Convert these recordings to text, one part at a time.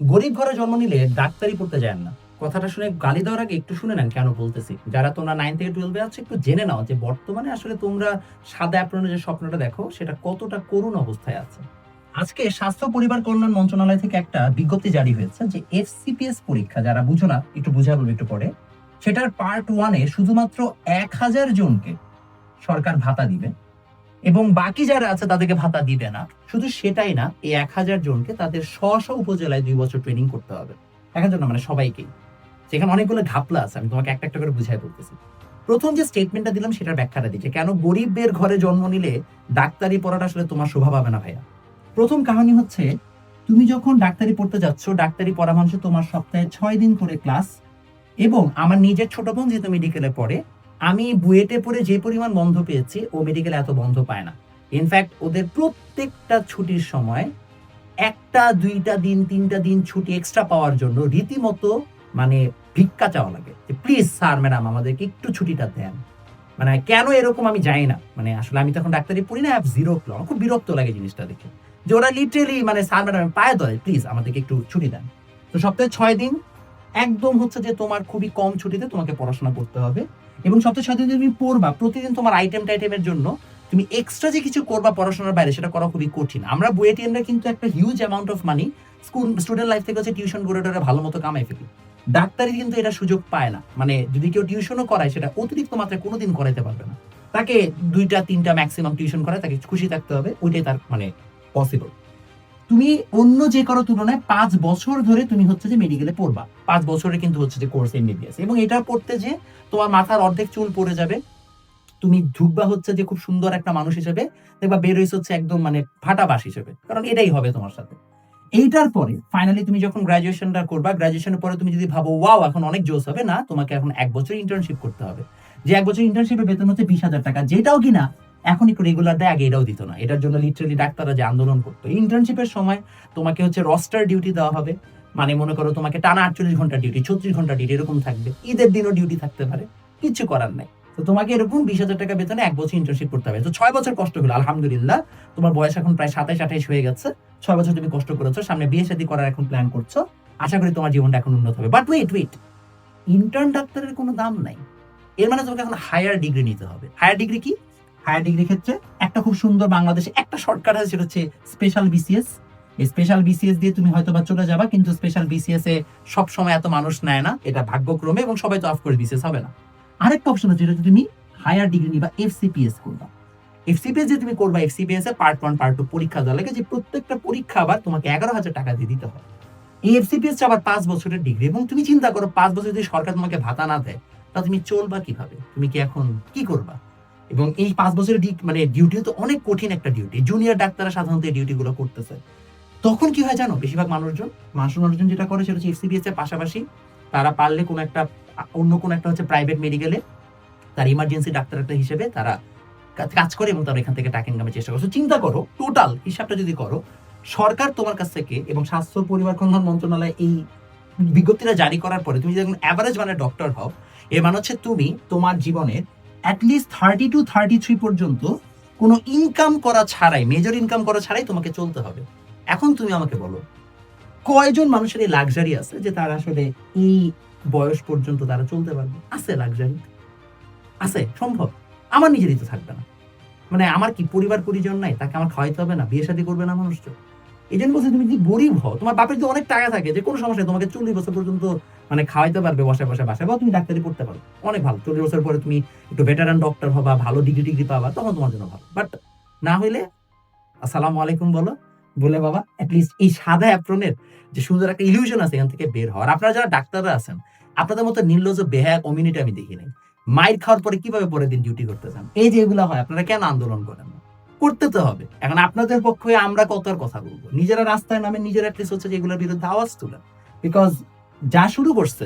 গরিব ঘরে জন্ম নিলে ডাক্তারি পড়তে যায় না। কথাটা শুনে গালি দেওয়ার আগে একটু শুনে নেন কেন বলতেছি। যারা তোমরা 9 থেকে 12 এ আছো একটু জেনে নাও যে বর্তমানে আসলে তোমরা সাদা অ্যাপ্রনের যে স্বপ্নটা দেখো সেটা কতটা করুণ অবস্থায় আছে। আজকে স্বাস্থ্য পরিবার কল্যাণ মন্ত্রণালয় থেকে একটা বিজ্ঞপ্তি জারি হয়েছে যে এফসিপিএস পরীক্ষা, যারা বুঝো না একটু বুঝা বলবো একটু পরে, সেটার পার্ট 1 এ শুধুমাত্র 1000 জনকে সরকার ভাতা দিবে এবং বাকি যারা আছে তাদেরকে ভাতা দিবে না। শুধু সেটাই না, এই 1000 জনকে তাদের স্ব উপজেলায় 2 বছর ট্রেনিং করতে হবে। 1000 জন মানে সবাইকেই। সেখানে অনেকগুলো ঘাপলা আছে, আমি তোমাকে একটা একটা করে বুঝাই বলতেছি। প্রথম যে স্টেটমেন্টটা দিলাম সেটার ব্যাখ্যাটা দিচ্ছে কেন গরিবের ঘরে জন্ম নিলে ডাক্তারি পড়াটা আসলে তোমার শোভা পাবে না ভাইয়া। প্রথম কাহিনী হচ্ছে, তুমি যখন ডাক্তারি পড়তে যাচ্ছ, ডাক্তারি পড়া মানুষ তোমার সপ্তাহে 6 দিন করে ক্লাস। এবং আমার নিজের ছোট বোন যেহেতু মেডিকেলে পড়ে, আমি বুয়েটে পড়ে যে পরিমাণ বন্ধ পেয়েছি ও মেডিকেলে এত বন্ধ পায় না। ইনফ্যাক্ট ওদের প্রত্যেকটা ছুটির সময় 1টা 2টা দিন 3টা দিন ছুটি এক্সট্রা পাওয়ার জন্য রীতিমতো মানে ভিক্ষা চাওয়া লাগে যে প্লিজ স্যার ম্যাডাম আমাদেরকে একটু ছুটিটা দেন। মানে কেন এরকম আমি জানি না, মানে আসলে আমি তখন ডাক্তারি পড়ি না, হ্যাভ জিরো ক্ল, খুব বিরক্ত লাগে জিনিসটা দেখে যে ওরা লিটারেলি মানে স্যার ম্যাডাম পায়ে ধরে প্লিজ আমাদেরকে একটু ছুটি দেন। তো সপ্তাহে 6 দিন একদম হচ্ছে যে তোমার খুবই কম ছুটিতে তোমাকে পড়াশোনা করতে হবে। এবং সপ্তাহে 6 দিন তুমি পড়বা, প্রতিদিন তোমার আইটেম টাইটেমের জন্য তুমি এক্সট্রা যে কিছু করবা পড়াশোনার বাইরে সেটা করা খুবই কঠিন। আমরা বুয়েটিয়ানরা কিন্তু একটা huge amount of money school student life থেকে হচ্ছে টিউশন করে ভালো মতো কামাই ফেলি। ডাক্তারি কিন্তু এটা সুযোগ পায় না, মানে যদি কেউ টিউশনও করায় সেটা অতিরিক্ত মাত্রায় কোনোদিন করাইতে পারবে না। তাকে 2টা 3টা ম্যাক্সিমাম টিউশন করায়, তাকে খুশি থাকতে হবে, ওইটাই তার মানে পসিবল। তুমি অন্য যে কারো তুলনায় 5 বছর ধরে তুমি হচ্ছে যে মেডিকেলে পড়বা, 5 বছরে কিন্তু হচ্ছে যে কোর্স এমবিবিএস, এবং এটা পড়তে যে তোমার মাথার অর্ধেক চুল পড়ে যাবে। তুমি ঢুকবা হচ্ছে যে খুব সুন্দর একটা মানুষ হিসেবে, দেখবা বের হইছে হচ্ছে একদম মানে ফাটাবাস হিসেবে, কারণ এটাই হবে তোমার সাথে। এইটার পরে ফাইনালি তুমি যখন গ্রাজুয়েশনটা করবা, গ্রাজুয়েশনের পরে তুমি যদি ভাবো ওয়াও এখন অনেক জোস হবে, না, তোমাকে এখন 1 বছর ইন্টার্নশিপ করতে হবে। যে 1 বছর ইন্টার্নশিপের বেতন হচ্ছে 20,000 টাকা, যেটাও কিনা এখন একটু রেগুলার দেয়, আগে এটাও দিত না। এটার জন্য লিটারালি ডাক্তাররা যে আন্দোলন করতো। ইন্টার্নশিপের সময় তোমাকে হচ্ছে রস্টার ডিউটি দেওয়া হবে, মানে মনে করো তোমাকে টানা 48 ঘন্টা ডিউটি, 36 ঘন্টা ডিউটি এরকম থাকবে, ঈদের দিনও ডিউটি থাকতে পারে, কিচ্ছু করার নাই। তো তোমাকে এরকম 20,000 টাকা বেতনে 1 বছর ইন্টার্নশিপ করতে হবে। তো 6 বছর কষ্ট হলো, আলহামদুলিল্লাহ তোমার বয়স এখন প্রায় 27-28 হয়ে গেছে। 6 বছর তুমি কষ্ট করেছো, সামনে বিয়ে শাদী করার এখন প্ল্যান করছো, আশা করি তোমার জীবনটা এখন উন্নত হবে। বাট ওয়েট ওয়েট, ইন্টার্ন ডাক্তারের কোনো দাম নাই। এর মানে তোমাকে এখন হায়ার ডিগ্রি নিতে হবে। হায়ার ডিগ্রি কি? হায়ার ডিগ্রি ক্ষেত্রে একটা খুব সুন্দর বাংলাদেশে একটা শর্টকাট আছে, সেটা হচ্ছে স্পেশাল বিসিএস। এই স্পেশাল বিসিএস দিয়ে তুমি হয়তো বা চলে যাবা, কিন্তু স্পেশাল বিসিএস এ সব সময় এত মানুষ নেয় না, এটা ভাগ্যক্রমে, এবং সবাই তো অফকোর্স বিসিএস হবে না। আরেকটা অপশন আছে, যেটা তুমি হায়ার ডিগ্রি নিবা, এফসিপিএস করবা। এফসিপিএস যে তুমি করবা, এফসিপিএস এ পার্ট 1 পার্ট 2 পরীক্ষা দেওয়া লাগে, যে প্রত্যেকটা পরীক্ষা আবার তোমাকে 11,000 টাকা দিয়ে দিতে হয়। এই এফসিপিএস আবার 5 বছরের ডিগ্রি, এবং তুমি চিন্তা করো 5 বছর যদি সরকার তোমাকে ভাতা না দেয়, তা তুমি চলবা কিভাবে? তুমি কি এখন কি করবা? এবং এই 5 বছরের মানে ডিউটিও তো অনেক কঠিন একটা ডিউটি, জুনিয়র ডাক্তাররা সাধারণত এই ডিউটি গুলো করতেছে। তখন কি হয় জানো? বেশিরভাগ মানুষজন যেটা করে সেটা হচ্ছে এফসিপিএস এর পাশাপাশি তারা পারলে কোনো একটা অন্য কোনো একটা হচ্ছে প্রাইভেট মেডিকেলে তার ইমার্জেন্সি ডাক্তার একটা হিসেবে তারা কাজ করে, এবং তারা এখান থেকে টাকা ইনকামের চেষ্টা করছে। চিন্তা করো, টোটাল হিসাবটা যদি করো, সরকার তোমার কাছ থেকে এবং স্বাস্থ্য পরিবার কল্যাণ মন্ত্রণালয় এই বিজ্ঞপ্তিটা জারি করার পরে তুমি যদি অ্যাভারেজ মানে ডক্টর হও, এর মানে হচ্ছে তুমি তোমার জীবনের অ্যাটলিস্ট 30 to 33 পর্যন্ত কোনো ইনকাম করা ছাড়াই, মেজর ইনকাম করা ছাড়াই তোমাকে চলতে হবে। এখন তুমি আমাকে বলো, কয়জন মানুষের এই লাক্সারি আছে যে তারা আসলে এই বয়স পর্যন্ত তারা চলতে পারবে? আছে লাক্সারি? আছে? সম্ভব? আমার নিজেরই তো থাকবে না। মানে আমার কি পরিবার পরিজন নাই? তাকে আমার খাওয়াইতে হবে না? বিয়ে শাদী করবে না মানুষজন? এই জন্য বলছি, তুমি যদি গরিব হও, তোমার বাপের যদি অনেক টাকা থাকে, যে কোনো সমস্যা তোমাকে 40 বছর পর্যন্ত মানে খাওয়াইতে পারবে বসে বসে বাসায়, বা তুমি ডাক্তারি পড়তে পারো, অনেক ভালো। 40 বছর পরে তুমি একটু ভেটারান ডক্টর হবা, ভালো ডিগ্রি টিগ্রি পাবা, তখন তোমার জন্য ভালো। বাট না হইলে আসসালামু আলাইকুম বলো, বলে বাবা অ্যাটলিস্ট এই সাদা অ্যাপ্রনের যে সুন্দর একটা ইলিউশন আছে এখান থেকে বের হওয়ার। আপনারা যারা ডাক্তাররা আছেন, আপনাদের মতো নির্লজ্জ বেহায়া কমিউনিটি আমি দেখি নাই। মাইর খাওয়ার পরে কিভাবে পরের দিন ডিউটি করতে চান? এই যে এগুলো হয়, আপনারা কেন আন্দোলন করেন না? করতে তো হবে। এখন আপনাদের পক্ষে আমরা কত আর কথা বলবো? নিজেরা রাস্তায় নামে, নিজেরা অ্যাটলিস্ট হচ্ছে যে এগুলোর বিরুদ্ধে আওয়াজ তুলেন। বিকজ যা শুরু করছে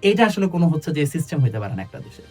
এটা আসলে কোনো হচ্ছে যে সিস্টেম হইতে পারে না একটা দেশে।